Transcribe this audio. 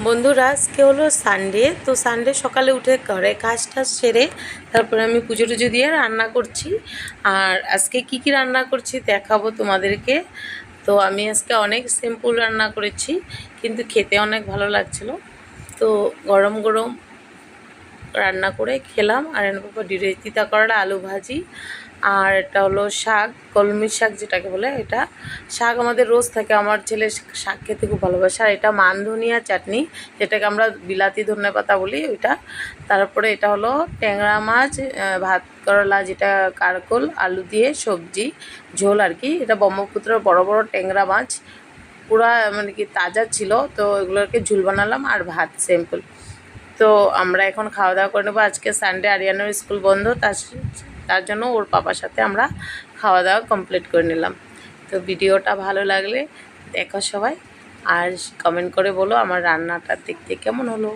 বন্ধুরা আজকে হলো সানডে। তো সানডে সকালে উঠে ঘরে কাজ টাজ সেরে তারপরে আমি পুজো টুজো দিয়ে রান্না করছি। আর আজকে কি কি রান্না করছি দেখাবো তোমাদেরকে। তো আমি আজকে অনেক সিম্পল রান্না করেছি, কিন্তু খেতে অনেক ভালো লাগছিল। তো গরম গরম রান্না করে খেলাম। আর এর উপর তিতা করলা আলু ভাজি, আর এটা হলো শাক, কলমি শাক যেটাকে বলে। এটা শাক আমাদের রোজ থাকে, আমার ছেলে শাক খেতে খুব ভালোবাসে। আর এটা মান ধনিয়া চাটনি, যেটাকে আমরা বিলাতি ধনেপাতা বলি, ওইটা। তারপরে এটা হলো ট্যাংরা মাছ, ভাত করলা, যেটা কারকল আলু দিয়ে সবজি ঝোল আর কি। এটা ব্রহ্মপুত্রের বড় বড় ট্যাংরা মাছ, পুরা মানে কি তাজা ছিল। তো এগুলোকে ঝুল বানালাম, আর ভাত সিম্পল। তো আমরা এখন খাওয়া দাওয়া করে নেবো। আজকে সানডে, আরিয়ানোর স্কুল বন্ধ, তার জন্য ওর পাপার সাথে আমরা খাওয়া দাওয়া কমপ্লিট করে নিলাম। তো ভিডিওটা ভালো লাগলে দেখো সবাই, আর কমেন্ট করে বলো আমার রান্নাটা দেখতে কেমন হলো।